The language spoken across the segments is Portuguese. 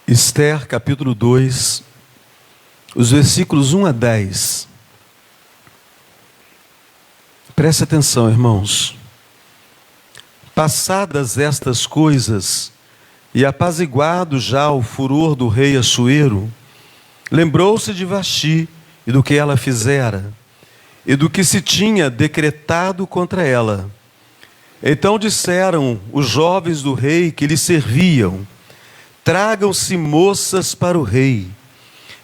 Esther, capítulo 2, os versículos 1 a 10. Preste atenção, irmãos. Passadas estas coisas, e apaziguado já o furor do rei Assuero, lembrou-se de Vaxi e do que ela fizera, e do que se tinha decretado contra ela. Então disseram os jovens do rei que lhe serviam: tragam-se moças para o rei,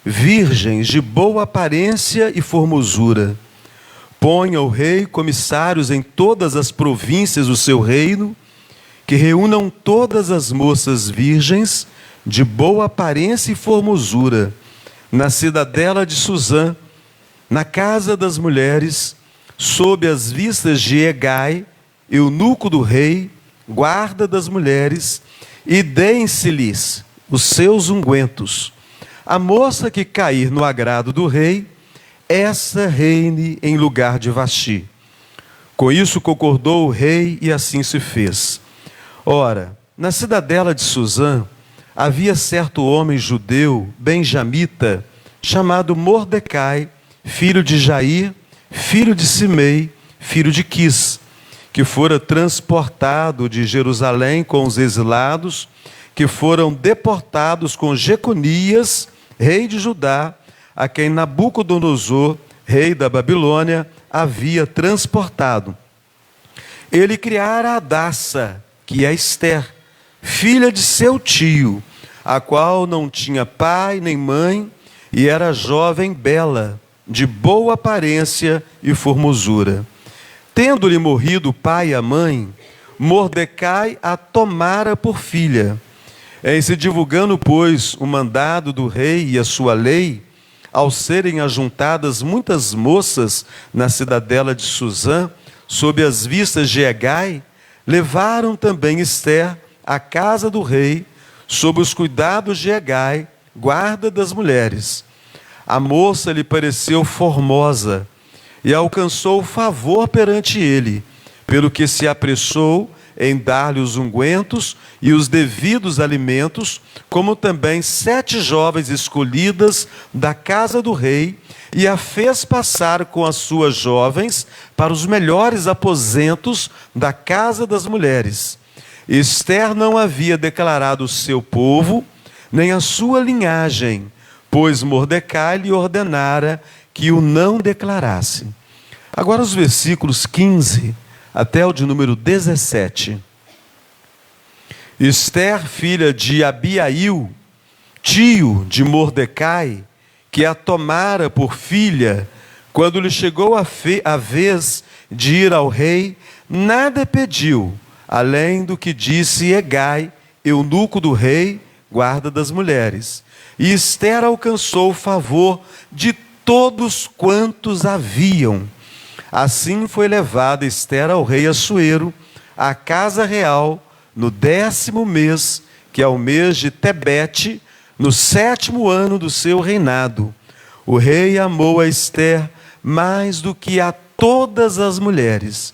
virgens de boa aparência e formosura. Ponha o rei comissários em todas as províncias do seu reino, que reúnam todas as moças virgens de boa aparência e formosura, na cidadela de Susã, na casa das mulheres, sob as vistas de Hegai, eunuco do rei, guarda das mulheres, e deem-se-lhes os seus ungüentos. A moça que cair no agrado do rei, essa reine em lugar de Vaxi. Com isso concordou o rei, e assim se fez. Ora, na cidadela de Susã, havia certo homem judeu, benjamita, chamado Mordecai, filho de Jair, filho de Simei, filho de Quis, que fora transportado de Jerusalém com os exilados, que foram deportados com Jeconias, rei de Judá, a quem Nabucodonosor, rei da Babilônia, havia transportado. Ele criara Hadassa, que é Esther, filha de seu tio, a qual não tinha pai nem mãe, e era jovem bela, de boa aparência e formosura. Tendo-lhe morrido o pai e a mãe, Mordecai a tomara por filha. Em se divulgando, pois, o mandado do rei e a sua lei, ao serem ajuntadas muitas moças na cidadela de Susã, sob as vistas de Hegai, levaram também Esther à casa do rei, sob os cuidados de Hegai, guarda das mulheres. A moça lhe pareceu formosa, e alcançou favor perante ele, pelo que se apressou em dar-lhe os ungüentos e os devidos alimentos, como também 7 jovens escolhidas da casa do rei, e a fez passar com as suas jovens para os melhores aposentos da casa das mulheres. Esther não havia declarado o seu povo, nem a sua linhagem, pois Mordecai lhe ordenara que o não declarasse. Agora os versículos 15 até o de número 17. Esther, filha de Abiail, tio de Mordecai, que a tomara por filha, quando lhe chegou a vez de ir ao rei, nada pediu, além do que disse Hegai, eunuco do rei, guarda das mulheres. E Esther alcançou o favor de todos quantos haviam. Assim foi levada Esther ao rei Assuero, à casa real, no 10º mês, que é o mês de Tebete, no 7º ano do seu reinado. O rei amou a Esther mais do que a todas as mulheres,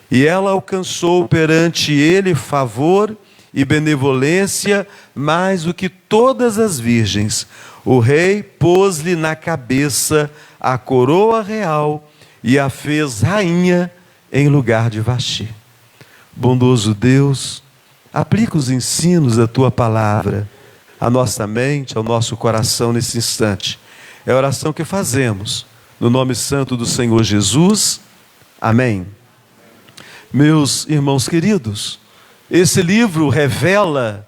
e ela alcançou perante ele favor e benevolência mais do que todas as virgens. O rei pôs-lhe na cabeça a coroa real e a fez rainha em lugar de Vaxi. Bondoso Deus, aplica os ensinos da Tua palavra à nossa mente, ao nosso coração nesse instante. É a oração que fazemos, no nome santo do Senhor Jesus. Amém. Meus irmãos queridos, esse livro revela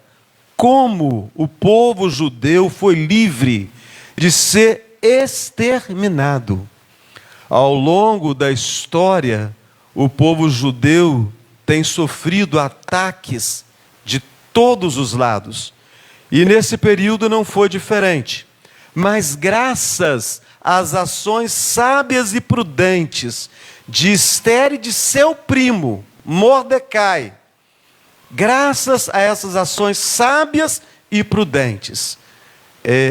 como o povo judeu foi livre de ser exterminado. Ao longo da história, o povo judeu tem sofrido ataques de todos os lados. E nesse período não foi diferente. Mas graças às ações sábias e prudentes de Esther e de seu primo, Mordecai, graças a essas ações sábias e prudentes,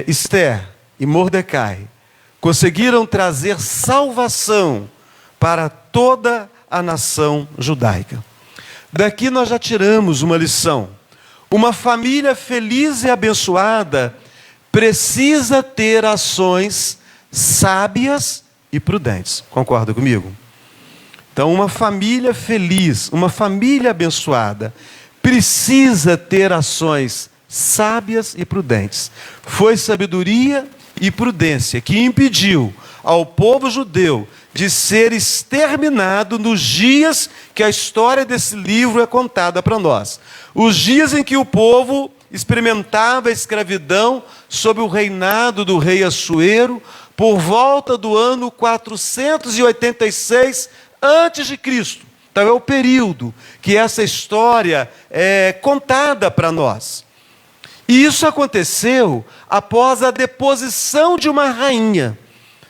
Esther e Mordecai conseguiram trazer salvação para toda a nação judaica. Daqui nós já tiramos uma lição. Uma família feliz e abençoada precisa ter ações sábias e prudentes. Concorda comigo? Então, uma família feliz, uma família abençoada, precisa ter ações sábias e prudentes. Foi sabedoria e prudência que impediu ao povo judeu de ser exterminado nos dias que a história desse livro é contada para nós. Os dias em que o povo experimentava a escravidão sob o reinado do rei Assuero, por volta do ano 486 antes de Cristo. Então é o período que essa história é contada para nós. E isso aconteceu após a deposição de uma rainha.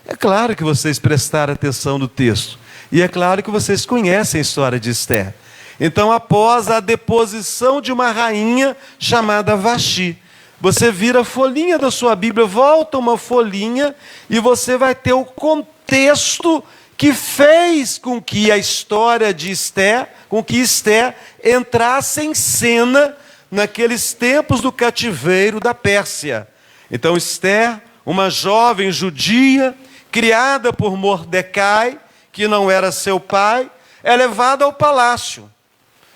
É claro que vocês prestaram atenção no texto. E é claro que vocês conhecem a história de Esther. Então, após a deposição de uma rainha chamada Vaxi, você vira a folhinha da sua Bíblia, volta uma folhinha e você vai ter o contexto que fez com que a história de Esther, com que Esther entrasse em cena naqueles tempos do cativeiro da Pérsia. Então Esther, uma jovem judia, criada por Mordecai, que não era seu pai, é levada ao palácio,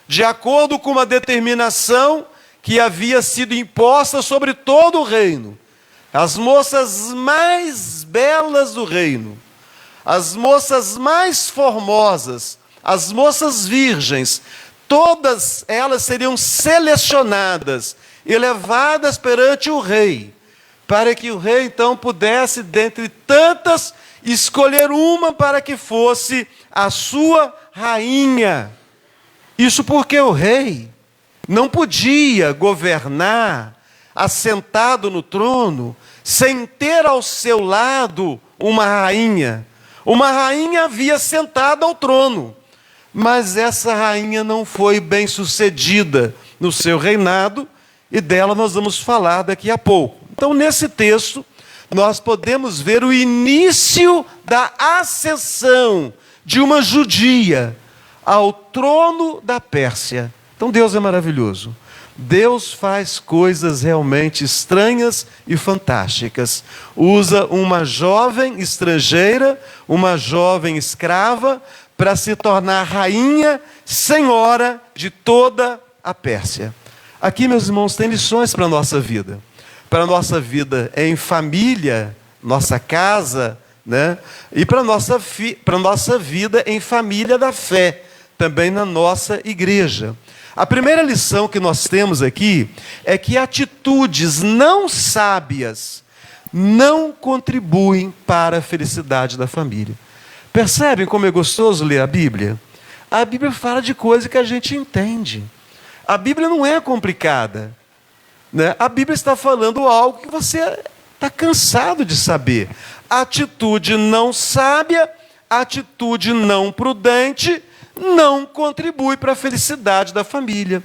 de acordo com uma determinação que havia sido imposta sobre todo o reino. As moças mais belas do reino, as moças mais formosas, as moças virgens, todas elas seriam selecionadas e levadas perante o rei, para que o rei então pudesse, dentre tantas, escolher uma para que fosse a sua rainha. Isso porque o rei não podia governar assentado no trono sem ter ao seu lado uma rainha. Uma rainha havia sentado ao trono, mas essa rainha não foi bem sucedida no seu reinado, e dela nós vamos falar daqui a pouco. Então, nesse texto, nós podemos ver o início da ascensão de uma judia ao trono da Pérsia. Então, Deus é maravilhoso. Deus faz coisas realmente estranhas e fantásticas. Usa uma jovem estrangeira, uma jovem escrava, para se tornar rainha, senhora de toda a Pérsia. Aqui, meus irmãos, tem lições para a nossa vida. Para a nossa vida em família, nossa casa, né? E para a nossa vida em família da fé, também na nossa igreja. A primeira lição que nós temos aqui é que atitudes não sábias não contribuem para a felicidade da família. Percebem como é gostoso ler a Bíblia? A Bíblia fala de coisa que a gente entende. A Bíblia não é complicada, né? A Bíblia está falando algo que você está cansado de saber. Atitude não sábia, atitude não prudente, não contribui para a felicidade da família.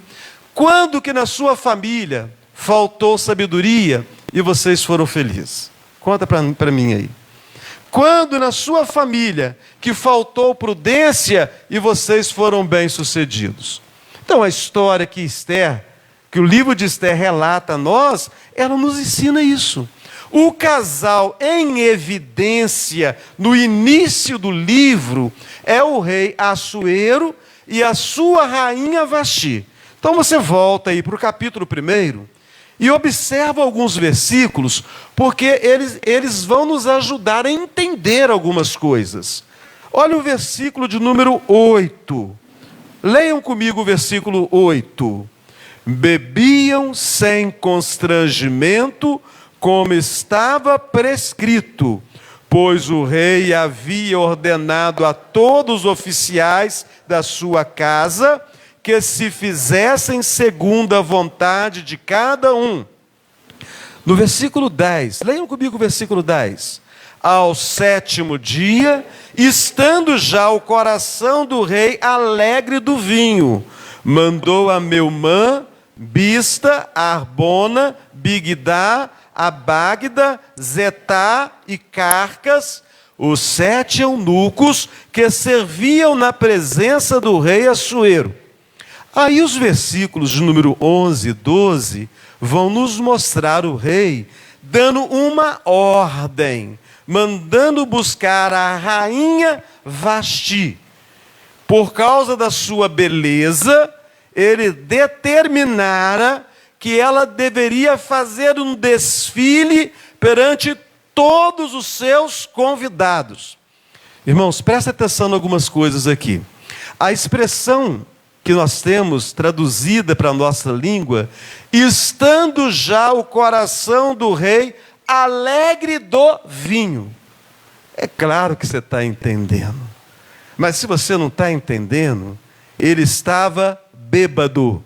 Quando que na sua família faltou sabedoria e vocês foram felizes? Conta para mim aí. Quando na sua família que faltou prudência e vocês foram bem-sucedidos? Então a história que o livro de Esther relata a nós, ela nos ensina isso. O casal em evidência no início do livro é o rei Assuero e a sua rainha Vaxi. Então você volta aí para o capítulo 1 e observa alguns versículos, porque eles vão nos ajudar a entender algumas coisas. Olha o versículo de número 8. Leiam comigo o versículo 8. Bebiam sem constrangimento, como estava prescrito, pois o rei havia ordenado a todos os oficiais da sua casa que se fizessem segundo a vontade de cada um. No versículo 10, leiam comigo o versículo 10. Ao 7º dia, estando já o coração do rei alegre do vinho, mandou a Meumã, Bista, Arbona, Bigdá, Abagda, Zetá e Carcas, os 7 eunucos que serviam na presença do rei Assuero. Aí os versículos de número 11 e 12 vão nos mostrar o rei dando uma ordem, mandando buscar a rainha Vasti. Por causa da sua beleza, ele determinara que ela deveria fazer um desfile perante todos os seus convidados. Irmãos, presta atenção em algumas coisas aqui. A expressão que nós temos traduzida para a nossa língua, estando já o coração do rei alegre do vinho. É claro que você está entendendo. Mas se você não está entendendo, ele estava bêbado.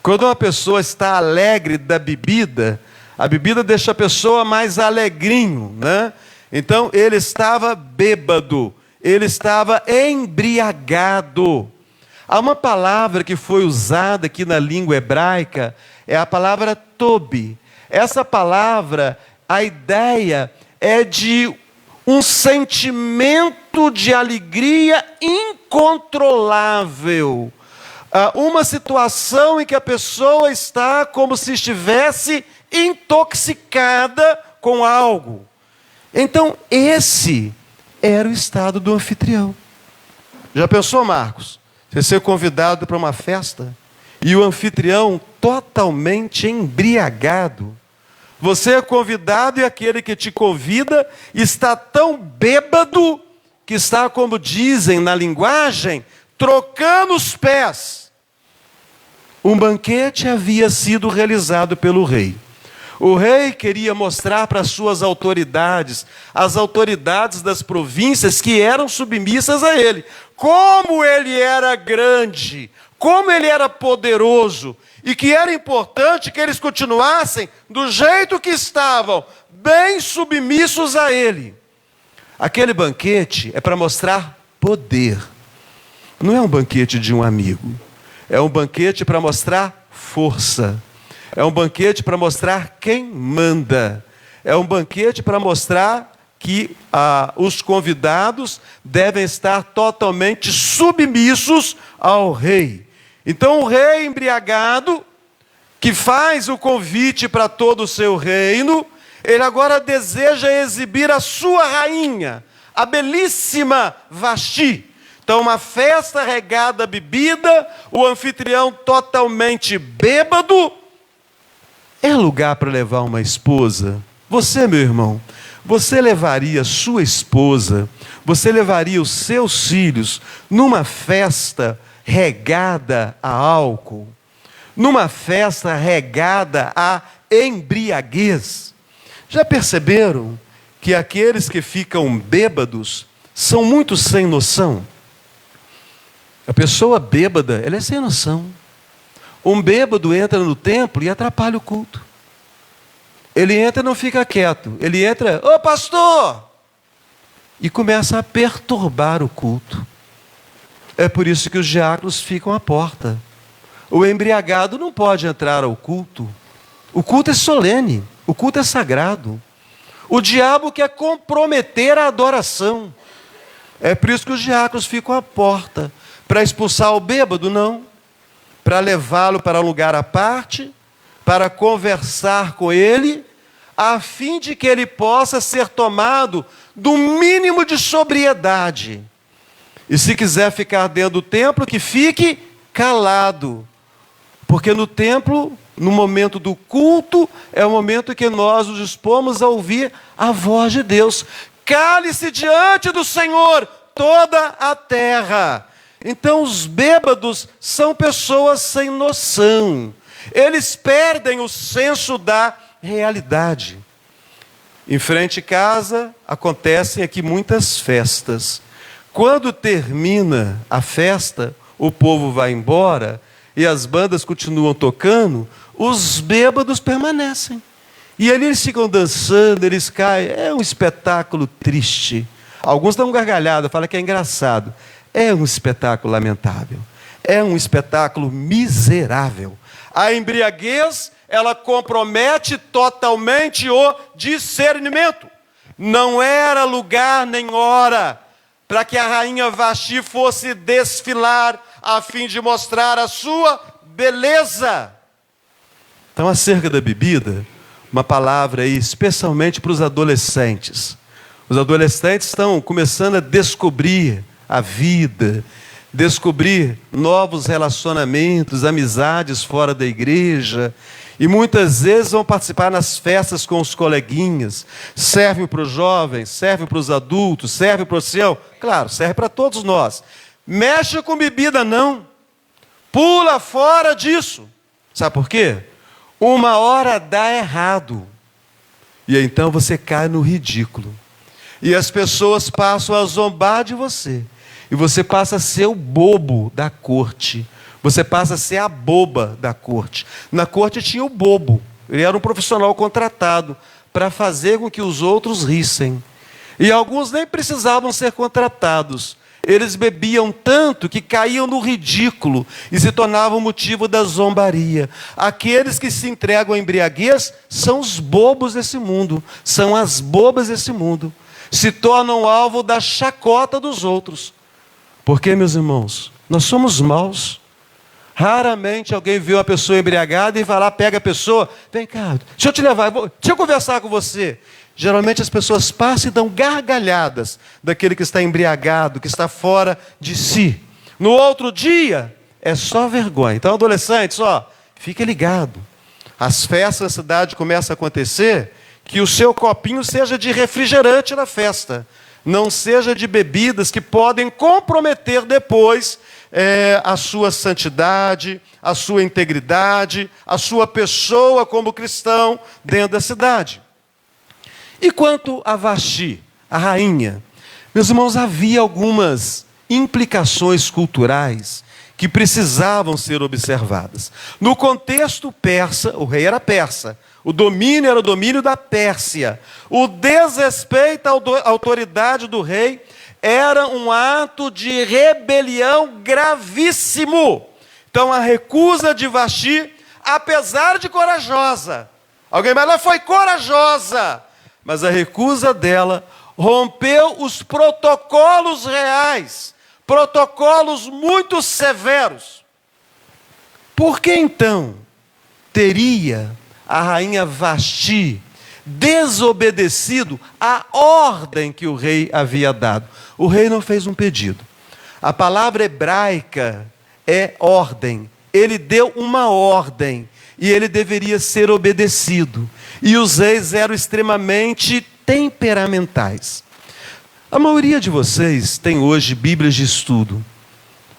Quando uma pessoa está alegre da bebida, a bebida deixa a pessoa mais alegrinho, né? Então ele estava bêbado, ele estava embriagado. Há uma palavra que foi usada aqui na língua hebraica, é a palavra tobi. Essa palavra, a ideia é de um sentimento de alegria incontrolável. Uma situação em que a pessoa está como se estivesse intoxicada com algo. Então, esse era o estado do anfitrião. Já pensou, Marcos? Você ser convidado para uma festa e o anfitrião totalmente embriagado. Você é convidado e aquele que te convida está tão bêbado que está, como dizem na linguagem, trocando os pés. Um banquete havia sido realizado pelo rei. O rei queria mostrar para as suas autoridades, as autoridades das províncias que eram submissas a ele, como ele era grande, como ele era poderoso, e que era importante que eles continuassem do jeito que estavam, bem submissos a ele. Aquele banquete é para mostrar poder. Não é um banquete de um amigo, é um banquete para mostrar força. É um banquete para mostrar quem manda. É um banquete para mostrar que os convidados devem estar totalmente submissos ao rei. Então o rei embriagado, que faz o convite para todo o seu reino, ele agora deseja exibir a sua rainha, a belíssima Vasti. Então uma festa regada a bebida, o anfitrião totalmente bêbado. É lugar para levar uma esposa? Você, meu irmão, você levaria sua esposa, você levaria os seus filhos numa festa regada a álcool, numa festa regada a embriaguez? Já perceberam que aqueles que ficam bêbados são muito sem noção? A pessoa bêbada, ela é sem noção. Um bêbado entra no templo e atrapalha o culto. Ele entra e não fica quieto. Ele entra, ô pastor! E começa a perturbar o culto. É por isso que os diáconos ficam à porta. O embriagado não pode entrar ao culto. O culto é solene, o culto é sagrado. O diabo quer comprometer a adoração. É por isso que os diáconos ficam à porta. Para expulsar o bêbado, não. Para levá-lo para um lugar à parte, para conversar com ele, a fim de que ele possa ser tomado do mínimo de sobriedade. E se quiser ficar dentro do templo, que fique calado. Porque no templo, no momento do culto, é o momento que nós nos dispomos a ouvir a voz de Deus. Cale-se diante do Senhor toda a terra. Então os bêbados são pessoas sem noção. Eles perdem o senso da realidade. Em frente à casa acontecem aqui muitas festas. Quando termina a festa, o povo vai embora e as bandas continuam tocando, os bêbados permanecem. E ali eles ficam dançando, eles caem. É um espetáculo triste. Alguns dão gargalhada, falam que é engraçado. É um espetáculo lamentável. É um espetáculo miserável. A embriaguez, ela compromete totalmente o discernimento. Não era lugar nem hora para que a rainha Vasti fosse desfilar a fim de mostrar a sua beleza. Então, acerca da bebida, uma palavra aí especialmente para os adolescentes. Os adolescentes estão começando a descobrir a vida, descobrir novos relacionamentos, amizades fora da igreja, e muitas vezes vão participar nas festas com os coleguinhas. Serve para os jovens, serve para os adultos, serve para o seu, claro, serve para todos nós. Mexe com bebida não, pula fora disso. Sabe por quê? Uma hora dá errado, e então você cai no ridículo, e as pessoas passam a zombar de você, e você passa a ser o bobo da corte, você passa a ser a boba da corte. Na corte tinha o bobo, ele era um profissional contratado para fazer com que os outros rissem, e alguns nem precisavam ser contratados. Eles bebiam tanto que caíam no ridículo e se tornavam motivo da zombaria. Aqueles que se entregam à embriaguez são os bobos desse mundo, são as bobas desse mundo. Se tornam alvo da chacota dos outros. Porque, meus irmãos, nós somos maus. Raramente alguém vê uma pessoa embriagada e vai lá, pega a pessoa, vem cá, deixa eu te levar, deixa eu conversar com você. Geralmente as pessoas passam e dão gargalhadas daquele que está embriagado, que está fora de si. No outro dia, é só vergonha. Então, adolescentes, fique ligado. As festas da cidade começam a acontecer, que o seu copinho seja de refrigerante na festa. Não seja de bebidas que podem comprometer depois a sua santidade, a sua integridade, a sua pessoa como cristão dentro da cidade. E quanto a Vasti, a rainha, meus irmãos, havia algumas implicações culturais que precisavam ser observadas. No contexto persa, o rei era persa, o domínio era o domínio da Pérsia. O desrespeito à autoridade do rei era um ato de rebelião gravíssimo. Então a recusa de Vasti, apesar de corajosa, alguém mais, ela foi corajosa, mas a recusa dela rompeu os protocolos reais, protocolos muito severos. Por que então teria a rainha Vasti desobedecido à ordem que o rei havia dado? O rei não fez um pedido. A palavra hebraica é ordem. Ele deu uma ordem e ele deveria ser obedecido. E os reis eram extremamente temperamentais. A maioria de vocês tem hoje Bíblias de estudo.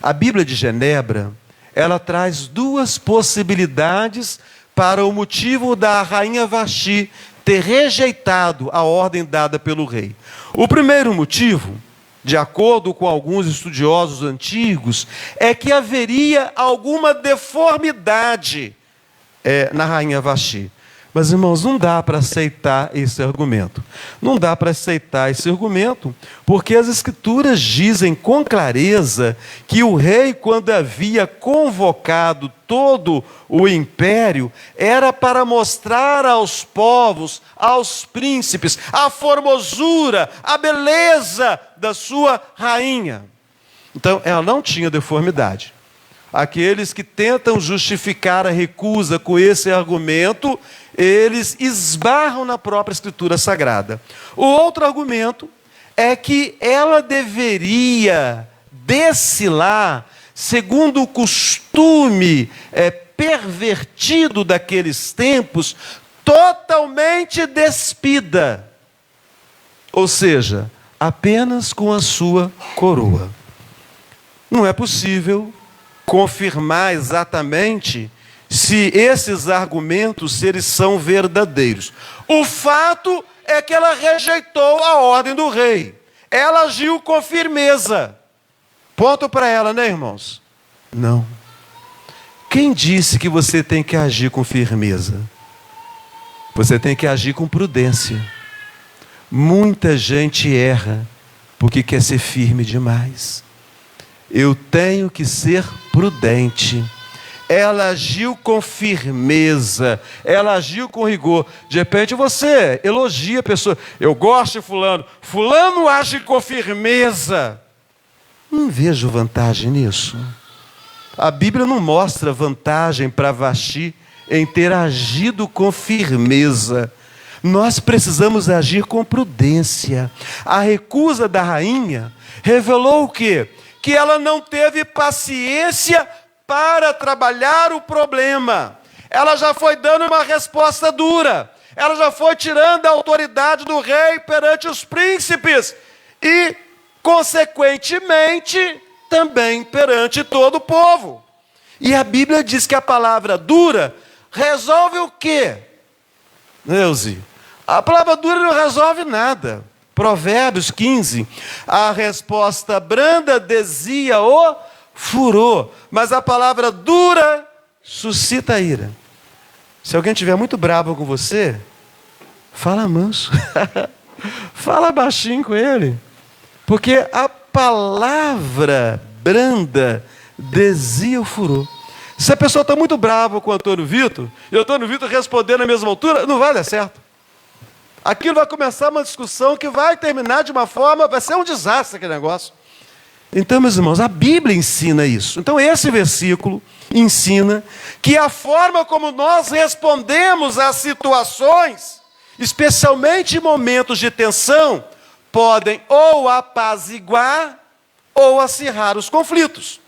A Bíblia de Genebra, ela traz duas possibilidades para o motivo da rainha Vasti ter rejeitado a ordem dada pelo rei. O primeiro motivo, de acordo com alguns estudiosos antigos, é que haveria alguma deformidade na rainha Vasti. Mas, irmãos, não dá para aceitar esse argumento. Não dá para aceitar esse argumento, porque as Escrituras dizem com clareza que o rei, quando havia convocado todo o império, era para mostrar aos povos, aos príncipes, a formosura, a beleza da sua rainha. Então, ela não tinha deformidade. Aqueles que tentam justificar a recusa com esse argumento, eles esbarram na própria Escritura Sagrada. O outro argumento é que ela deveria desfilar segundo o costume pervertido daqueles tempos, totalmente despida. Ou seja, apenas com a sua coroa. Não é possível confirmar exatamente se esses argumentos se eles são verdadeiros. O fato é que ela rejeitou a ordem do rei. Ela agiu com firmeza. Ponto para ela, né, irmãos? Não. Quem disse que você tem que agir com firmeza? Você tem que agir com prudência. Muita gente erra porque quer ser firme demais. Eu tenho que ser prudente. Ela agiu com firmeza, ela agiu com rigor. De repente você elogia a pessoa. Eu gosto de fulano. Fulano age com firmeza. Não vejo vantagem nisso. A Bíblia não mostra vantagem para Vaxi em ter agido com firmeza. Nós precisamos agir com prudência. A recusa da rainha revelou o quê? Que ela não teve paciência para trabalhar o problema. Ela já foi dando uma resposta dura. Ela já foi tirando a autoridade do rei perante os príncipes. E, consequentemente, também perante todo o povo. E a Bíblia diz que a palavra dura resolve o quê? Neuzi, a palavra dura não resolve nada. Provérbios 15, a resposta branda desvia o furor, mas a palavra dura suscita ira. Se alguém estiver muito bravo com você, fala manso. Fala baixinho com ele. Porque a palavra branda desvia o furor. Se a pessoa está muito brava com o Antônio Vitor, e o Antônio Vitor responder na mesma altura, não vai dar certo. Aquilo vai começar uma discussão que vai terminar de uma forma, vai ser um desastre aquele negócio. Então, meus irmãos, a Bíblia ensina isso. Então, esse versículo ensina que a forma como nós respondemos às situações, especialmente em momentos de tensão, podem ou apaziguar ou acirrar os conflitos.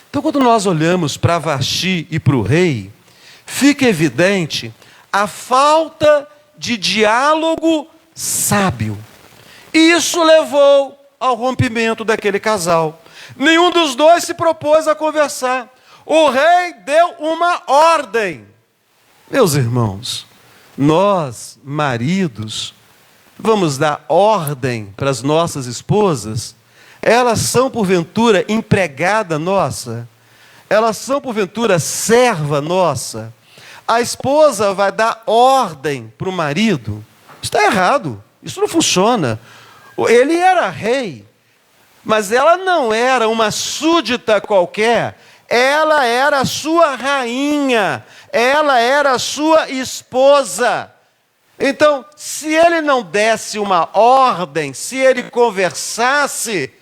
Então, quando nós olhamos para Vaxi e para o rei, fica evidente a falta de diálogo sábio. E isso levou ao rompimento daquele casal. Nenhum dos dois se propôs a conversar. O rei deu uma ordem. Meus irmãos, nós, maridos, vamos dar ordem para as nossas esposas? Elas são, porventura, empregada nossa? Elas são, porventura, serva nossa? A esposa vai dar ordem para o marido? Isso está errado, isso não funciona. Ele era rei, mas ela não era uma súdita qualquer, ela era a sua rainha, ela era a sua esposa. Então, se ele não desse uma ordem, se ele conversasse,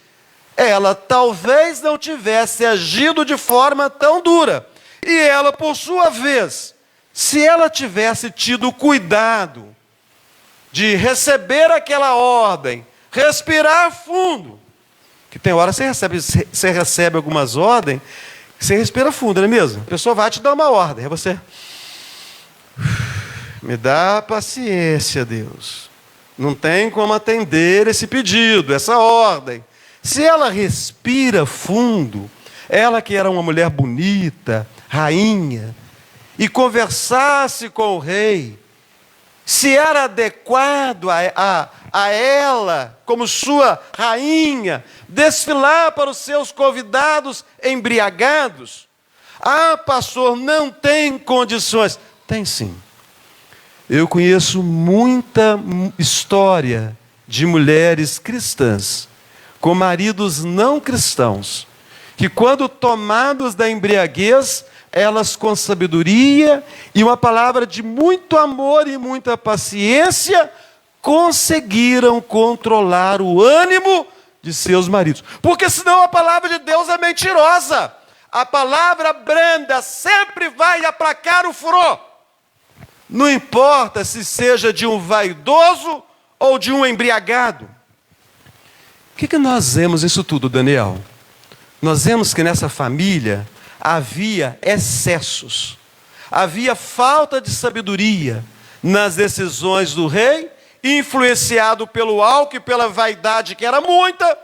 ela talvez não tivesse agido de forma tão dura. E ela, por sua vez, se ela tivesse tido cuidado de receber aquela ordem, respirar fundo, que tem hora você recebe algumas ordens, você respira fundo, não é mesmo? A pessoa vai te dar uma ordem, aí você... Me dá paciência, Deus. Não tem como atender esse pedido, essa ordem. Se ela respira fundo, ela que era uma mulher bonita, rainha, e conversasse com o rei, se era adequado a ela, como sua rainha, desfilar para os seus convidados embriagados. Ah, pastor, não tem condições. Tem sim. Eu conheço muita história de mulheres cristãs com maridos não cristãos, que quando tomados da embriaguez, elas com sabedoria e uma palavra de muito amor e muita paciência, conseguiram controlar o ânimo de seus maridos. Porque senão a palavra de Deus é mentirosa. A palavra branda sempre vai aplacar o furor. Não importa se seja de um vaidoso ou de um embriagado. O que nós vemos nisso tudo, Daniel? Nós vemos que nessa família havia excessos, havia falta de sabedoria nas decisões do rei, influenciado pelo álcool e pela vaidade, que era muita,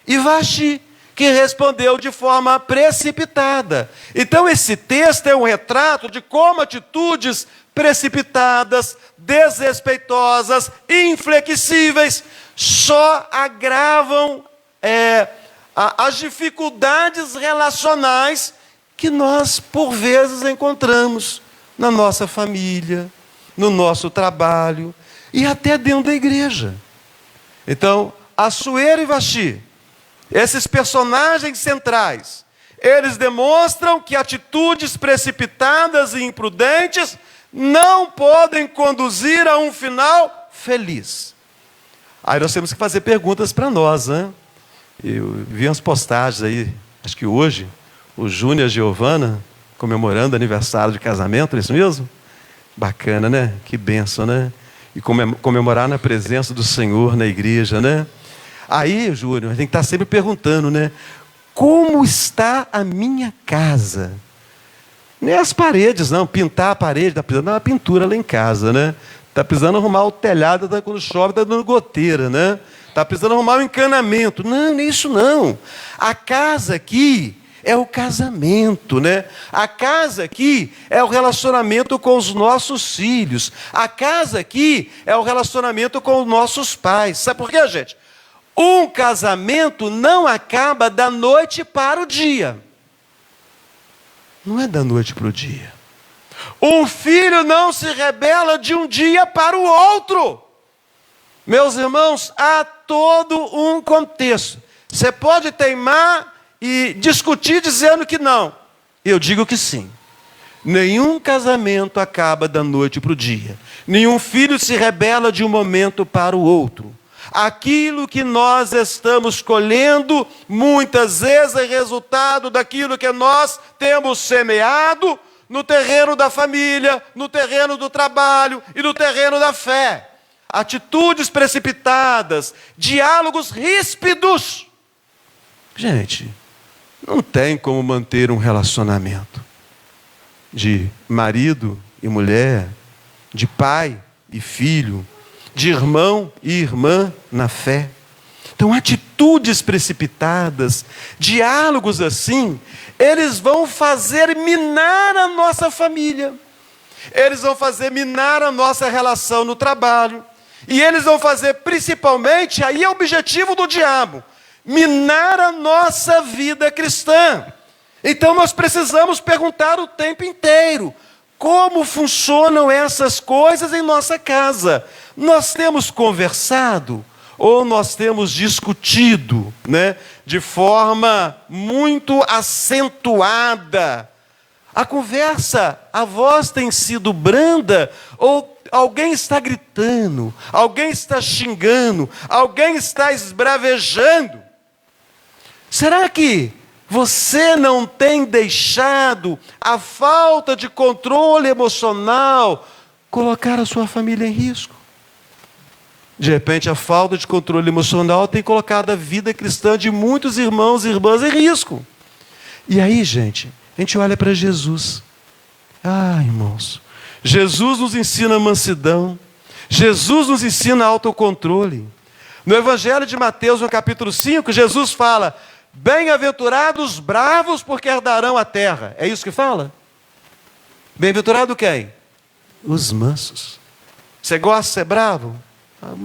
e Vaxi, que respondeu de forma precipitada. Então esse texto é um retrato de como atitudes precipitadas, desrespeitosas, inflexíveis, só agravam as dificuldades relacionais que nós, por vezes, encontramos na nossa família, no nosso trabalho e até dentro da igreja. Então, Assuero e Vaxi, esses personagens centrais, eles demonstram que atitudes precipitadas e imprudentes não podem conduzir a um final feliz. Aí nós temos que fazer perguntas para nós, né? Eu vi umas postagens aí, acho que hoje, o Júnior e a Giovana, comemorando aniversário de casamento, é isso mesmo? Bacana, né? Que bênção, né? E comemorar na presença do Senhor na igreja, né? Aí, Júnior, a gente está sempre perguntando, né? Como está a minha casa? Nem as paredes, não. Pintar a parede, está precisando de uma pintura lá em casa, né? Está precisando arrumar o telhado, quando chove está dando goteira, né? Está precisando arrumar o encanamento. Não, nem isso não. A casa aqui é o casamento, né? A casa aqui é o relacionamento com os nossos filhos. A casa aqui é o relacionamento com os nossos pais. Sabe por quê, gente? Um casamento não acaba da noite para o dia. Não é da noite para o dia. Um filho não se rebela de um dia para o outro. Meus irmãos, há todo um contexto. Você pode teimar e discutir dizendo que não. Eu digo que sim. Nenhum casamento acaba da noite para o dia. Nenhum filho se rebela de um momento para o outro. Aquilo que nós estamos colhendo, muitas vezes é resultado daquilo que nós temos semeado no terreno da família, no terreno do trabalho e no terreno da fé. Atitudes precipitadas, diálogos ríspidos. Gente, não tem como manter um relacionamento de marido e mulher, de pai e filho, de irmão e irmã na fé. Então, atitudes precipitadas, diálogos assim, eles vão fazer minar a nossa família. Eles vão fazer minar a nossa relação no trabalho. E eles vão fazer principalmente, aí é o objetivo do diabo, minar a nossa vida cristã. Então nós precisamos perguntar o tempo inteiro, como funcionam essas coisas em nossa casa? Nós temos conversado ou nós temos discutido, né, de forma muito acentuada? A conversa, a voz tem sido branda ou alguém está gritando, alguém está xingando, alguém está esbravejando? Será que você não tem deixado a falta de controle emocional colocar a sua família em risco? De repente, a falta de controle emocional tem colocado a vida cristã de muitos irmãos e irmãs em risco. E aí, gente, a gente olha para Jesus. Irmãos, Jesus nos ensina mansidão. Jesus nos ensina autocontrole. No Evangelho de Mateus, no capítulo 5, Jesus fala: bem-aventurados os bravos, porque herdarão a terra. É isso que fala? Bem-aventurado quem? Os mansos. Você gosta de ser bravo?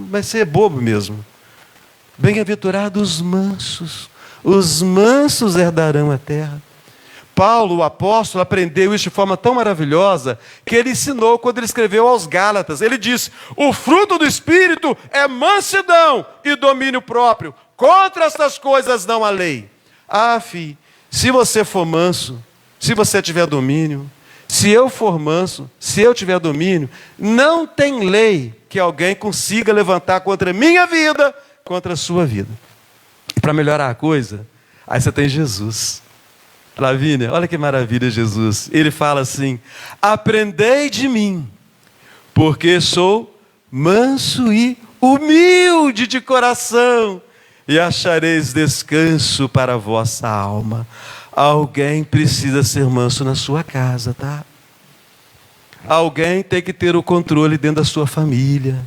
Vai ser bobo mesmo. Bem-aventurados os mansos herdarão a terra. Paulo, o apóstolo, aprendeu isso de forma tão maravilhosa que ele ensinou quando ele escreveu aos Gálatas. Ele disse: o fruto do Espírito é mansidão e domínio próprio. Contra estas coisas não há lei. Filho, se você for manso, se você tiver domínio, se eu for manso, se eu tiver domínio, não tem lei que alguém consiga levantar contra a minha vida, contra a sua vida. E para melhorar a coisa, aí você tem Jesus. Lavínia, olha que maravilha Jesus. Ele fala assim: aprendei de mim, porque sou manso e humilde de coração, e achareis descanso para a vossa alma. Alguém precisa ser manso na sua casa, tá? Alguém tem que ter o controle dentro da sua família.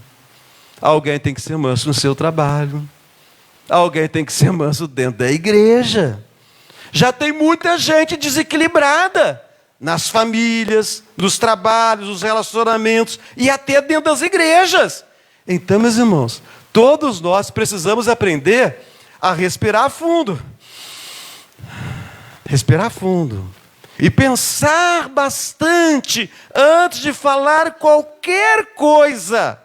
Alguém tem que ser manso no seu trabalho. Alguém tem que ser manso dentro da igreja. Já tem muita gente desequilibrada nas famílias, nos trabalhos, nos relacionamentos e até dentro das igrejas. Então, meus irmãos, todos nós precisamos aprender a respirar fundo. Respirar fundo. E pensar bastante antes de falar qualquer coisa.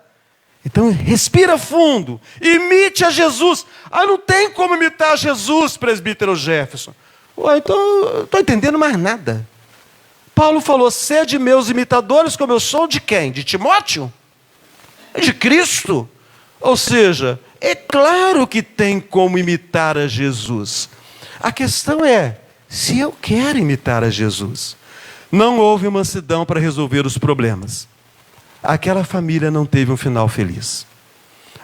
Então, respira fundo. Imite a Jesus. Não tem como imitar Jesus, presbítero Jefferson. Então, não estou entendendo mais nada. Paulo falou: sede meus imitadores, como eu sou de quem? De Timóteo? De Cristo? Ou seja, é claro que tem como imitar a Jesus. A questão é, se eu quero imitar a Jesus. Não houve mansidão para resolver os problemas. Aquela família não teve um final feliz.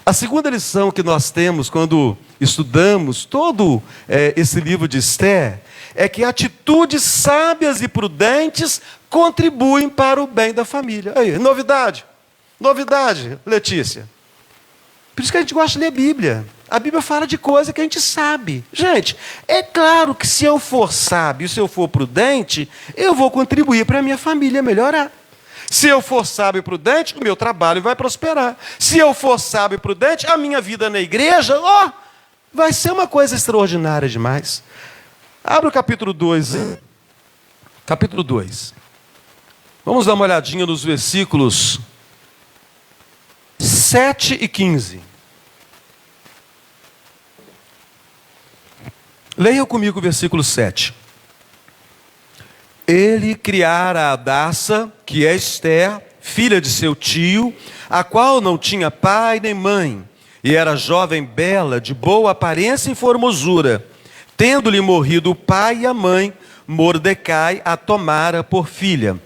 A segunda lição que nós temos quando estudamos todo esse livro de Esther é que atitudes sábias e prudentes contribuem para o bem da família. Aí, novidade, Letícia. Por isso que a gente gosta de ler a Bíblia. A Bíblia fala de coisa que a gente sabe. Gente, é claro que se eu for sábio, se eu for prudente, eu vou contribuir para a minha família melhorar. Se eu for sábio e prudente, o meu trabalho vai prosperar. Se eu for sábio e prudente, a minha vida na igreja, vai ser uma coisa extraordinária demais. Abra o capítulo 2. Capítulo 2. Vamos dar uma olhadinha nos versículos 7 e 15. Leiam comigo o versículo 7. Ele criara a Hadassa, que é Esther, filha de seu tio, a qual não tinha pai nem mãe, e era jovem bela, de boa aparência e formosura. Tendo-lhe morrido o pai e a mãe, Mordecai a tomara por filha.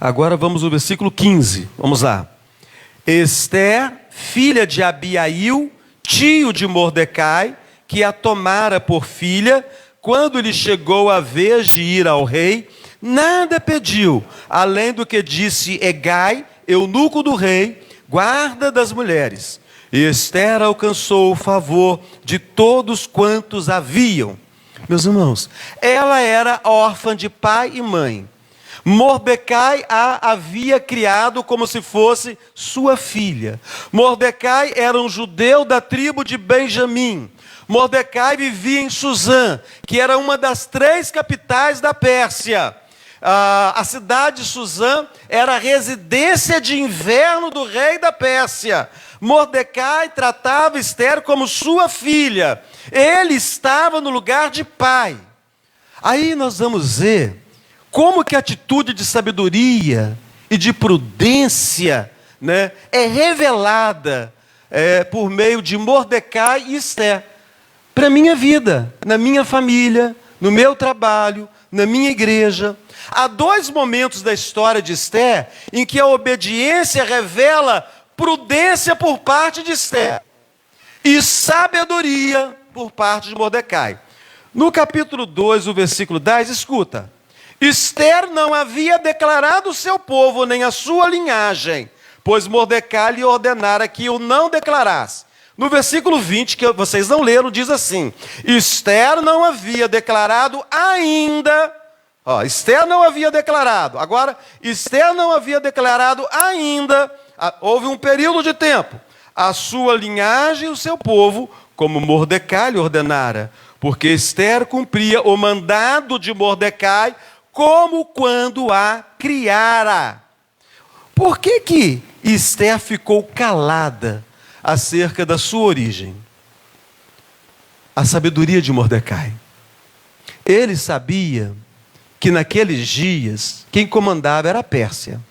Agora vamos ao versículo 15, vamos lá. Esther, filha de Abiail, tio de Mordecai, que a tomara por filha, quando lhe chegou a vez de ir ao rei, nada pediu, além do que disse Hegai, eunuco do rei, guarda das mulheres. E Esther alcançou o favor de todos quantos haviam. Meus irmãos, ela era órfã de pai e mãe. Mordecai a havia criado como se fosse sua filha. Mordecai era um judeu da tribo de Benjamim. Mordecai vivia em Suzã, que era uma das 3 capitais da Pérsia. A cidade de Suzã era a residência de inverno do rei da Pérsia. Mordecai tratava Esther como sua filha. Ele estava no lugar de pai. Aí nós vamos ver como que a atitude de sabedoria e de prudência, né, é revelada por meio de Mordecai e Esther. Para a minha vida, na minha família, no meu trabalho, na minha igreja. Há 2 momentos da história de Esther em que a obediência revela prudência por parte de Esther e sabedoria por parte de Mordecai. No capítulo 2, o versículo 10, escuta. Esther não havia declarado o seu povo nem a sua linhagem, pois Mordecai lhe ordenara que o não declarasse. No versículo 20, que vocês não leram, diz assim: Esther não havia declarado ainda. Esther não havia declarado. Agora, Esther não havia declarado ainda. Houve um período de tempo. A sua linhagem e o seu povo, como Mordecai lhe ordenara. Porque Esther cumpria o mandado de Mordecai, como quando a criara. Por que Esther ficou calada acerca da sua origem? A sabedoria de Mordecai. Ele sabia que naqueles dias quem comandava era a Pérsia.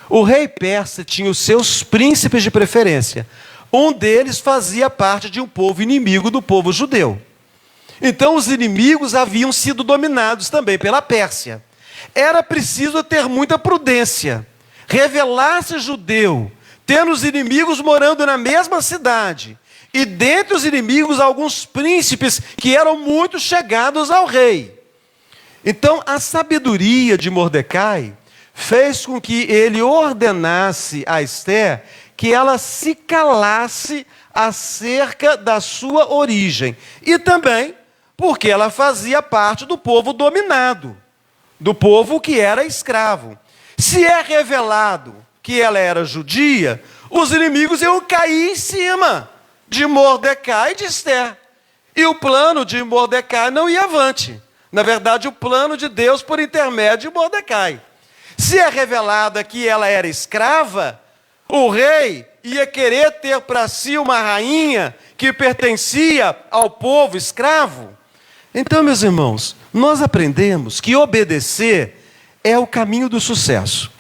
O rei persa tinha os seus príncipes de preferência. Um deles fazia parte de um povo inimigo do povo judeu. Então os inimigos haviam sido dominados também pela Pérsia. Era preciso ter muita prudência. Revelar-se judeu, tendo os inimigos morando na mesma cidade, e dentre os inimigos alguns príncipes que eram muito chegados ao rei. Então a sabedoria de Mordecai fez com que ele ordenasse a Esther que ela se calasse acerca da sua origem, e também porque ela fazia parte do povo dominado, do povo que era escravo. Se é revelado que ela era judia, os inimigos iam cair em cima de Mordecai e de Esther. E o plano de Mordecai não ia avante. Na verdade, o plano de Deus por intermédio de Mordecai. Se é revelada que ela era escrava, o rei ia querer ter para si uma rainha que pertencia ao povo escravo. Então, meus irmãos, nós aprendemos que obedecer é o caminho do sucesso.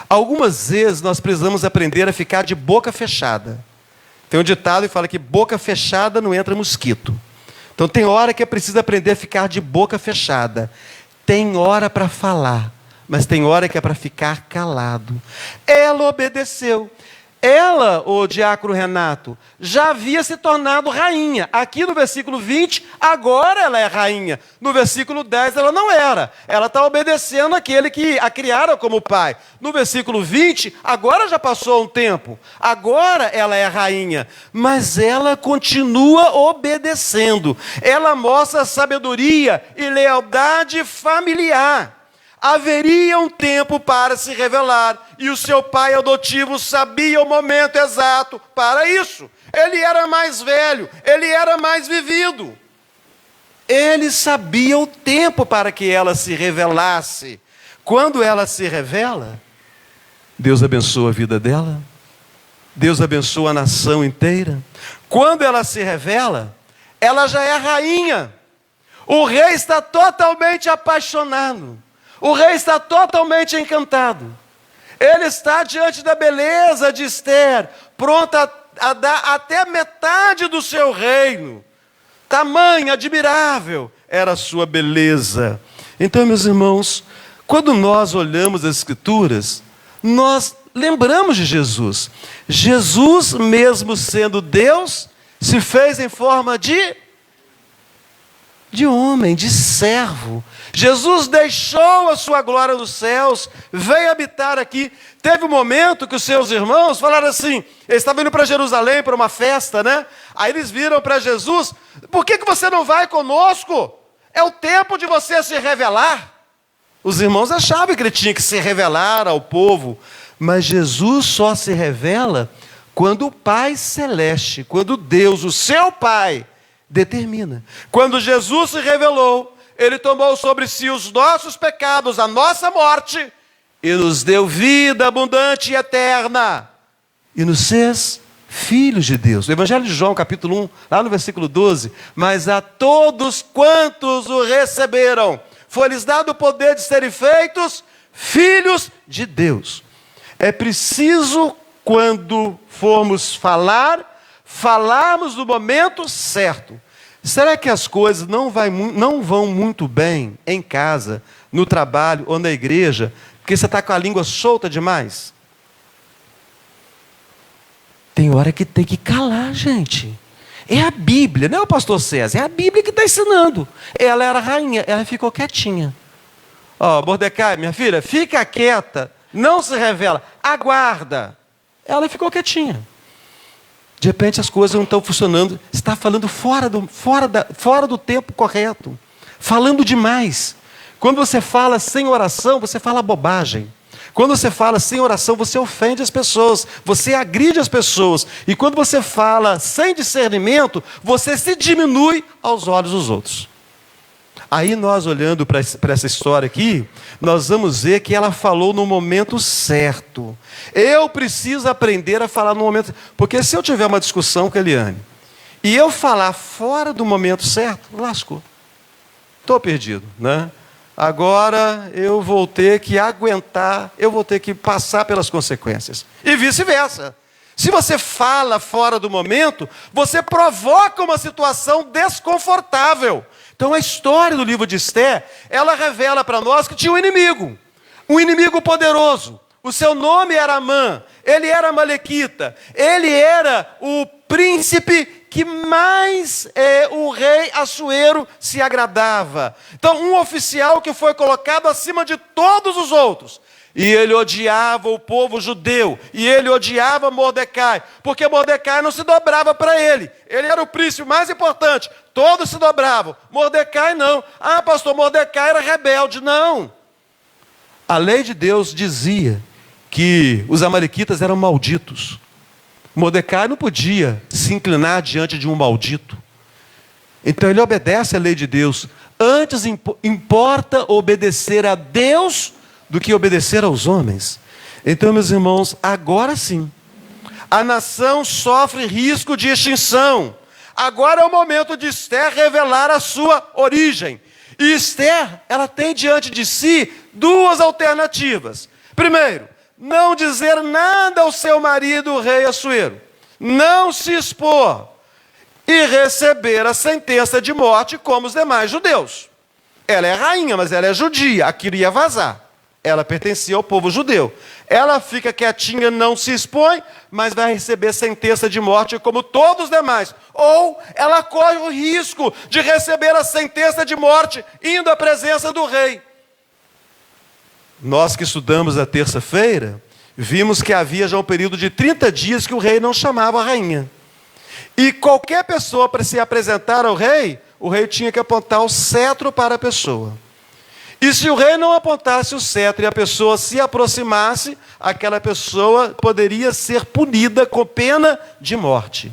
Algumas vezes nós precisamos aprender a ficar de boca fechada. Tem um ditado que fala que boca fechada não entra mosquito. Então tem hora que é preciso aprender a ficar de boca fechada. Tem hora para falar, mas tem hora que é para ficar calado. Ela obedeceu. Ela, o diácono Renato, já havia se tornado rainha. Aqui no versículo 20, agora ela é rainha. No versículo 10, ela não era. Ela está obedecendo aquele que a criara como pai. No versículo 20, agora já passou um tempo. Agora ela é rainha. Mas ela continua obedecendo. Ela mostra sabedoria e lealdade familiar. Haveria um tempo para se revelar, e o seu pai adotivo sabia o momento exato para isso. Ele era mais velho, ele era mais vivido. Ele sabia o tempo para que ela se revelasse. Quando ela se revela, Deus abençoa a vida dela, Deus abençoa a nação inteira. Quando ela se revela, ela já é rainha. O rei está totalmente apaixonado. O rei está totalmente encantado. Ele está diante da beleza de Ester, pronta a dar até metade do seu reino. Tamanha, admirável era a sua beleza. Então, meus irmãos, quando nós olhamos as Escrituras, nós lembramos de Jesus. Jesus, mesmo sendo Deus, se fez em forma de homem, de servo. Jesus deixou a sua glória nos céus, veio habitar aqui. Teve um momento que os seus irmãos falaram assim, eles estavam indo para Jerusalém para uma festa, né? Aí eles viram para Jesus, por que você não vai conosco? É o tempo de você se revelar. Os irmãos achavam que ele tinha que se revelar ao povo, mas Jesus só se revela quando o Pai Celeste, quando Deus, o seu Pai, determina. Quando Jesus se revelou, Ele tomou sobre si os nossos pecados, a nossa morte, e nos deu vida abundante e eterna, e nos fez filhos de Deus. O Evangelho de João, capítulo 1, lá no versículo 12, mas a todos quantos o receberam, foi-lhes dado o poder de serem feitos filhos de Deus. É preciso, quando formos falarmos no momento certo. Será que as coisas não vão muito bem em casa, no trabalho ou na igreja, porque você está com a língua solta demais? Tem hora que tem que calar, gente. É a Bíblia, não é o pastor César, é a Bíblia que está ensinando. Ela era rainha, ela ficou quietinha. Mordecai, minha filha, fica quieta, não se revela, aguarda. Ela ficou quietinha. De repente as coisas não estão funcionando. Você está falando fora do tempo correto. Falando demais. Quando você fala sem oração, você fala bobagem. Quando você fala sem oração, você ofende as pessoas. Você agride as pessoas. E quando você fala sem discernimento, você se diminui aos olhos dos outros. Aí nós olhando para essa história aqui, nós vamos ver que ela falou no momento certo. Eu preciso aprender a falar no momento certo. Porque se eu tiver uma discussão com a Eliane, e eu falar fora do momento certo, lascou. Estou perdido, né? Agora eu vou ter que aguentar, eu vou ter que passar pelas consequências. E vice-versa. Se você fala fora do momento, você provoca uma situação desconfortável. Então a história do livro de Ester, ela revela para nós que tinha um inimigo poderoso. O seu nome era Amã, ele era amalequita, ele era o príncipe que mais o rei Assuero se agradava. Então um oficial que foi colocado acima de todos os outros. E ele odiava o povo judeu, e ele odiava Mordecai, porque Mordecai não se dobrava para ele. Ele era o príncipe mais importante, todos se dobravam. Mordecai não. Pastor, Mordecai era rebelde. Não. A lei de Deus dizia que os amalequitas eram malditos. Mordecai não podia se inclinar diante de um maldito. Então ele obedece à lei de Deus. Antes importa obedecer a Deus do que obedecer aos homens. Então, meus irmãos, agora sim, a nação sofre risco de extinção. Agora é o momento de Ester revelar a sua origem. E Ester, ela tem diante de si duas alternativas. Primeiro, não dizer nada ao seu marido, o rei Assuero. Não se expor. e receber a sentença de morte como os demais judeus. Ela é rainha, mas ela é judia, aquilo ia vazar. Ela pertencia ao povo judeu. Ela fica quietinha, não se expõe, mas vai receber sentença de morte como todos os demais. Ou ela corre o risco de receber a sentença de morte indo à presença do rei. Nós que estudamos a terça-feira, vimos que havia já um período de 30 dias que o rei não chamava a rainha. E qualquer pessoa, para se apresentar ao rei, o rei tinha que apontar o cetro para a pessoa. E se o rei não apontasse o cetro e a pessoa se aproximasse, aquela pessoa poderia ser punida com pena de morte.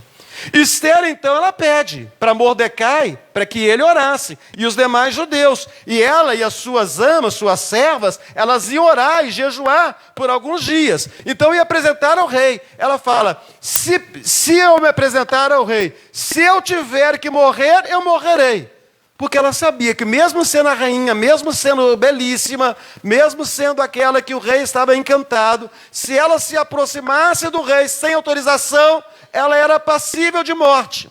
Esther, então, ela pede para Mordecai, para que ele orasse, e os demais judeus. E ela e as suas amas, suas servas, elas iam orar e jejuar por alguns dias. Então, ia apresentar ao rei. Ela fala, se eu me apresentar ao rei, se eu tiver que morrer, eu morrerei. Porque ela sabia que mesmo sendo a rainha, mesmo sendo belíssima, mesmo sendo aquela que o rei estava encantado, se ela se aproximasse do rei sem autorização, ela era passível de morte.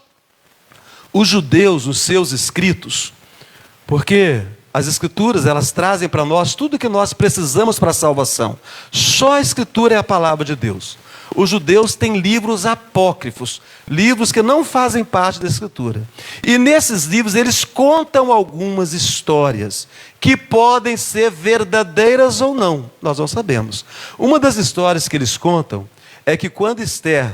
Os judeus, nos seus escritos, porque as escrituras, elas trazem para nós tudo que nós precisamos para a salvação. Só a escritura é a palavra de Deus. Os judeus têm livros apócrifos, livros que não fazem parte da escritura. E nesses livros eles contam algumas histórias que podem ser verdadeiras ou não, nós não sabemos. Uma das histórias que eles contam é que quando Esther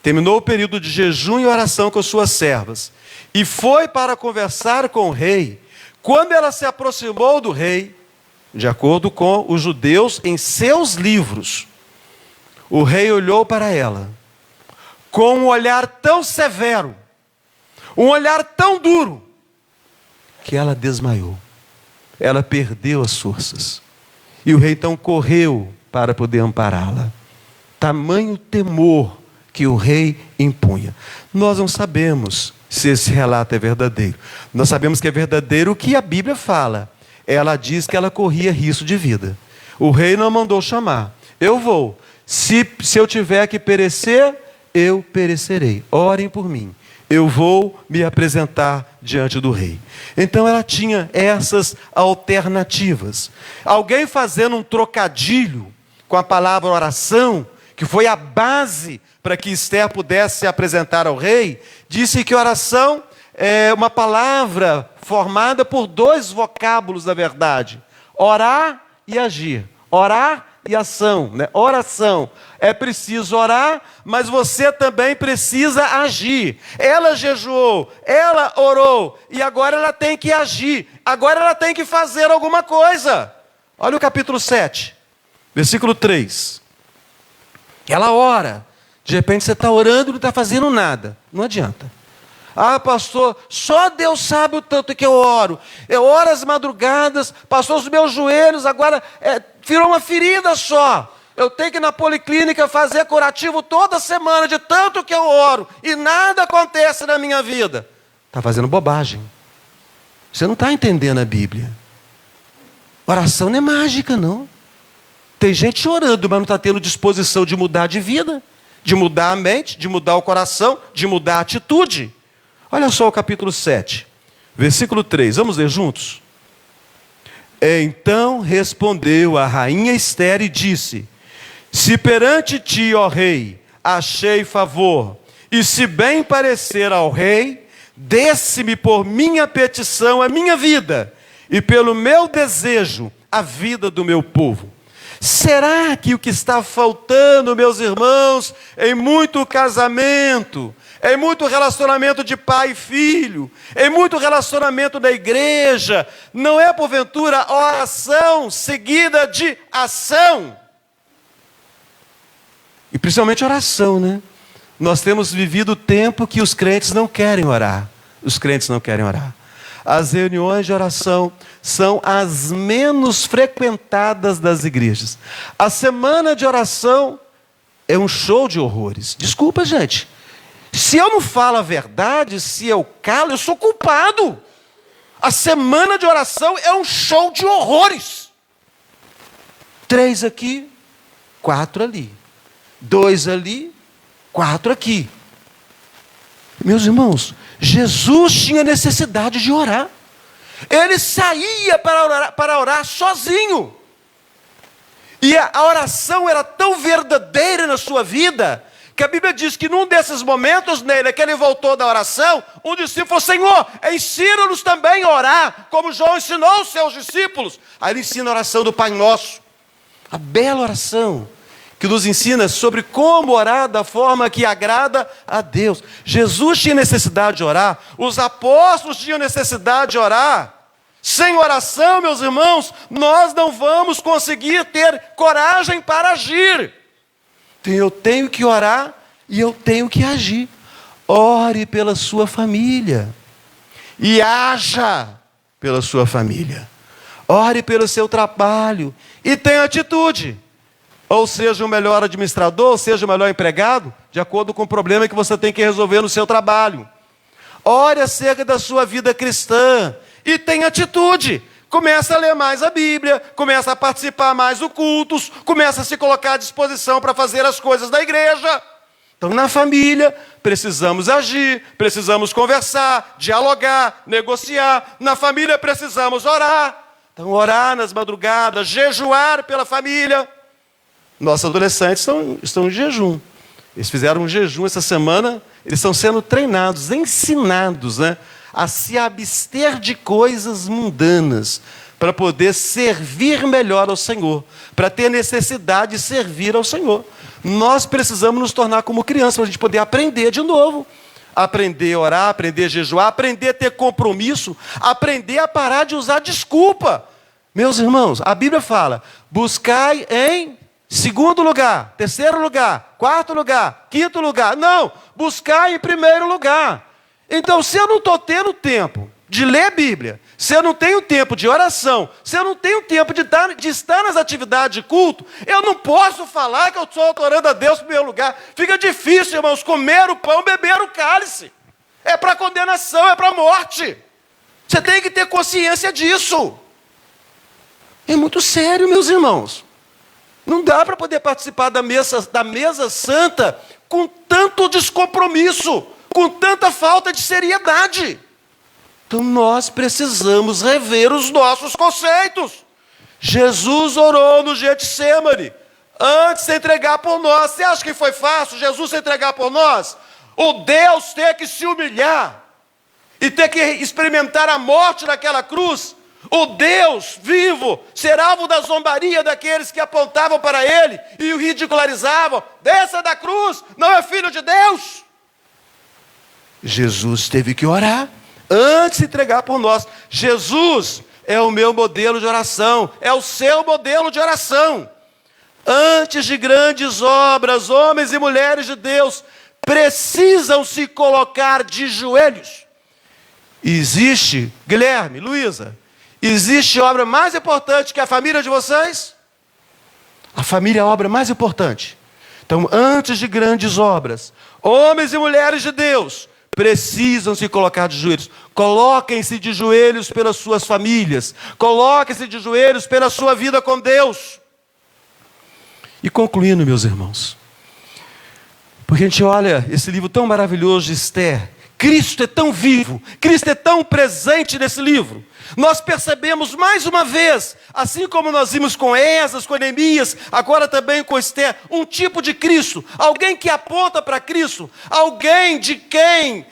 terminou o período de jejum e oração com suas servas e foi para conversar com o rei, quando ela se aproximou do rei, de acordo com os judeus em seus livros, o rei olhou para ela com um olhar tão severo, um olhar tão duro, que ela desmaiou. Ela perdeu as forças. E o rei então correu para poder ampará-la. Tamanho temor que o rei impunha. Nós não sabemos se esse relato é verdadeiro. Nós sabemos que é verdadeiro o que a Bíblia fala. Ela diz que ela corria risco de vida. O rei não mandou chamar. Eu vou. Se eu tiver que perecer, eu perecerei. Orem por mim. Eu vou me apresentar diante do rei. Então ela tinha essas alternativas. Alguém fazendo um trocadilho com a palavra oração, que foi a base para que Esther pudesse se apresentar ao rei, disse que oração é uma palavra formada por dois vocábulos, na verdade: orar e agir. Orar e ação, né? Oração. É preciso orar, mas você também precisa agir. Ela jejuou, ela orou, e agora ela tem que agir. Agora ela tem que fazer alguma coisa. Olha o capítulo 7, versículo 3. Ela ora. De repente você está orando e não está fazendo nada. Não adianta. Ah, pastor, só Deus sabe o tanto que eu oro. Eu oro às madrugadas, pastor, os meus joelhos agora virou uma ferida só. Eu tenho que ir na policlínica fazer curativo toda semana de tanto que eu oro. E nada acontece na minha vida. Está fazendo bobagem. Você não está entendendo a Bíblia. Oração não é mágica, não. Tem gente orando, mas não está tendo disposição de mudar de vida, de mudar a mente, de mudar o coração, de mudar a atitude. Olha só o capítulo 7, versículo 3. Vamos ler juntos? Então respondeu a rainha Esther e disse: se perante ti, ó rei, achei favor, e se bem parecer ao rei, desse-me por minha petição a minha vida, e pelo meu desejo a vida do meu povo. Será que o que está faltando, meus irmãos, em muito casamento, em muito relacionamento de pai e filho, em muito relacionamento da igreja, não é porventura oração seguida de ação? E principalmente oração, né? Nós temos vivido o tempo que os crentes não querem orar. Os crentes não querem orar. As reuniões de oração são as menos frequentadas das igrejas. A semana de oração é um show de horrores. Desculpa, gente. Se eu não falo a verdade, se eu calo, eu sou culpado. A semana de oração é um show de horrores. 3 aqui, 4 ali. 2 ali, 4 aqui. Meus irmãos, Jesus tinha necessidade de orar. Ele saía para orar sozinho. E a oração era tão verdadeira na sua vida, que a Bíblia diz que num desses momentos nele, que ele voltou da oração, um discípulo falou: Senhor, ensina-nos também a orar, como João ensinou os seus discípulos. Aí ele ensina a oração do Pai Nosso, a bela oração, que nos ensina sobre como orar da forma que agrada a Deus. Jesus tinha necessidade de orar, os apóstolos tinham necessidade de orar. Sem oração, meus irmãos, nós não vamos conseguir ter coragem para agir. Então eu tenho que orar e eu tenho que agir. Ore pela sua família e haja pela sua família. Ore pelo seu trabalho e tenha atitude. Ou seja o melhor administrador, ou seja o melhor empregado, de acordo com o problema que você tem que resolver no seu trabalho. Ore acerca da sua vida cristã e tenha atitude. Começa a ler mais a Bíblia, começa a participar mais dos cultos, começa a se colocar à disposição para fazer as coisas da igreja. Então, na família, precisamos agir, precisamos conversar, dialogar, negociar. Na família, precisamos orar. Então, orar nas madrugadas, jejuar pela família. Nossos adolescentes estão em jejum. Eles fizeram um jejum essa semana, eles estão sendo treinados, ensinados, a se abster de coisas mundanas, para poder servir melhor ao Senhor, para ter necessidade de servir ao Senhor. Nós precisamos nos tornar como crianças, para a gente poder aprender de novo. Aprender a orar, aprender a jejuar, aprender a ter compromisso, aprender a parar de usar desculpa. Meus irmãos, a Bíblia fala: buscai em segundo lugar, terceiro lugar, quarto lugar, quinto lugar. Não, buscai em primeiro lugar. Então, se eu não estou tendo tempo de ler a Bíblia, se eu não tenho tempo de oração, se eu não tenho tempo de estar nas atividades de culto, eu não posso falar que eu estou adorando a Deus em primeiro lugar. Fica difícil, irmãos, comer o pão, beber o cálice. É para condenação, é para morte. Você tem que ter consciência disso. É muito sério, meus irmãos. Não dá para poder participar da mesa santa com tanto descompromisso, com tanta falta de seriedade. Então nós precisamos rever os nossos conceitos. Jesus orou no Getsêmani, antes de entregar por nós. Você acha que foi fácil Jesus se entregar por nós? O Deus ter que se humilhar e ter que experimentar a morte naquela cruz. O Deus vivo ser alvo da zombaria daqueles que apontavam para ele e o ridicularizavam. Desça da cruz, não é filho de Deus. Jesus teve que orar antes de entregar por nós. Jesus é o meu modelo de oração, é o seu modelo de oração. Antes de grandes obras, homens e mulheres de Deus precisam se colocar de joelhos. Existe, Guilherme, Luísa, existe obra mais importante que a família de vocês? A família é a obra mais importante. Então, antes de grandes obras, homens e mulheres de Deus precisam se colocar de joelhos. Coloquem-se de joelhos pelas suas famílias. Coloquem-se de joelhos pela sua vida com Deus. E concluindo, meus irmãos, porque a gente olha esse livro tão maravilhoso de Esther, Cristo é tão vivo, Cristo é tão presente nesse livro. Nós percebemos mais uma vez, assim como nós vimos com Esdras, com Neemias, agora também com Esther, um tipo de Cristo, alguém que aponta para Cristo, alguém de quem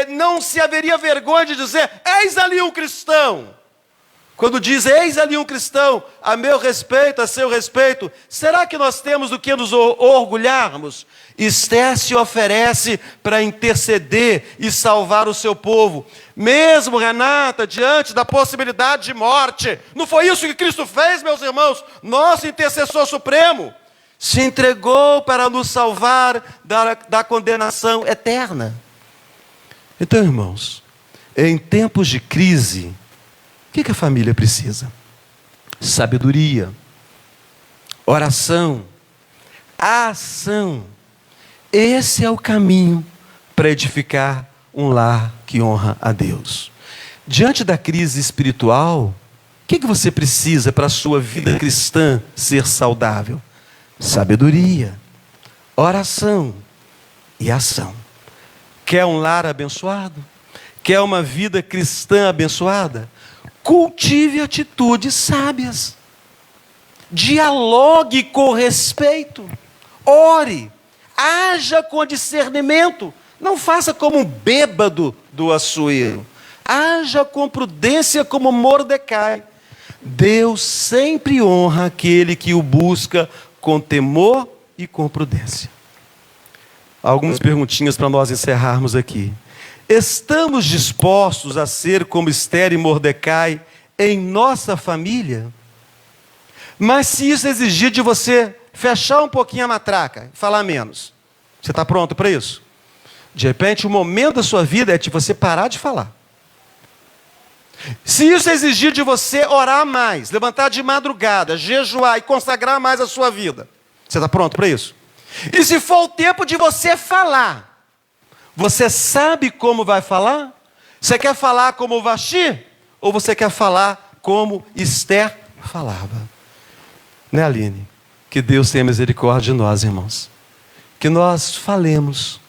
não se haveria vergonha de dizer: eis ali um cristão. Quando diz eis ali um cristão, a meu respeito, a seu respeito, será que nós temos do que nos orgulharmos? Esther se oferece para interceder e salvar o seu povo. Mesmo, Renata, diante da possibilidade de morte. Não foi isso que Cristo fez, meus irmãos? Nosso intercessor supremo se entregou para nos salvar da condenação eterna. Então, irmãos, em tempos de crise, o que a família precisa? Sabedoria, oração, ação. Esse é o caminho para edificar um lar que honra a Deus. Diante da crise espiritual, o que você precisa para a sua vida cristã ser saudável? Sabedoria, oração e ação. Quer um lar abençoado? Quer uma vida cristã abençoada? Cultive atitudes sábias. Dialogue com respeito. Ore. Haja com discernimento. Não faça como um bêbado do Assuero. Haja com prudência como Mordecai. Deus sempre honra aquele que o busca com temor e com prudência. Algumas perguntinhas para nós encerrarmos aqui. Estamos dispostos a ser como Esther e Mordecai em nossa família? Mas se isso exigir de você fechar um pouquinho a matraca, falar menos, você está pronto para isso? De repente, o momento da sua vida é de você parar de falar. Se isso exigir de você orar mais, levantar de madrugada, jejuar e consagrar mais a sua vida, você está pronto para isso? E se for o tempo de você falar, você sabe como vai falar? Você quer falar como Vasti? Ou você quer falar como Esther falava? Né, Aline? Que Deus tenha misericórdia de nós, irmãos. Que nós falemos,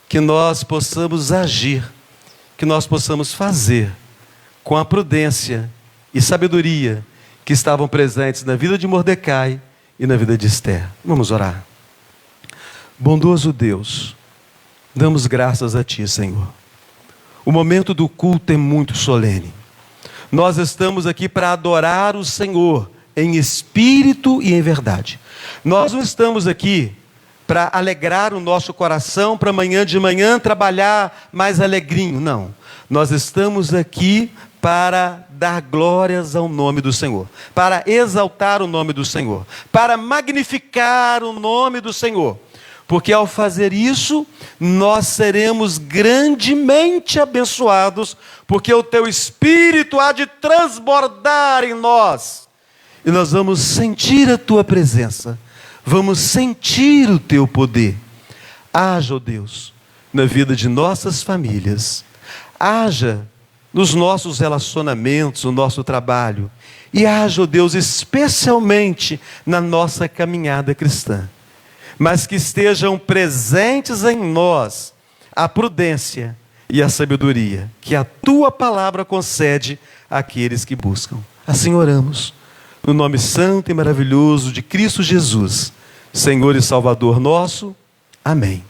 que nós possamos agir, que nós possamos fazer com a prudência e sabedoria que estavam presentes na vida de Mordecai e na vida de Esther. Vamos orar. Bondoso Deus, damos graças a Ti, Senhor. O momento do culto é muito solene. Nós estamos aqui para adorar o Senhor em espírito e em verdade. Nós não estamos aqui para alegrar o nosso coração, para amanhã de manhã trabalhar mais alegrinho, não. Nós estamos aqui para dar glórias ao nome do Senhor, para exaltar o nome do Senhor, para magnificar o nome do Senhor. Porque ao fazer isso, nós seremos grandemente abençoados, porque o Teu Espírito há de transbordar em nós. E nós vamos sentir a Tua presença, vamos sentir o Teu poder. Haja, ó Deus, na vida de nossas famílias. Haja nos nossos relacionamentos, no nosso trabalho. E haja, ó Deus, especialmente na nossa caminhada cristã. Mas que estejam presentes em nós a prudência e a sabedoria que a Tua palavra concede àqueles que buscam. Assim oramos, no nome santo e maravilhoso de Cristo Jesus, Senhor e Salvador nosso. Amém.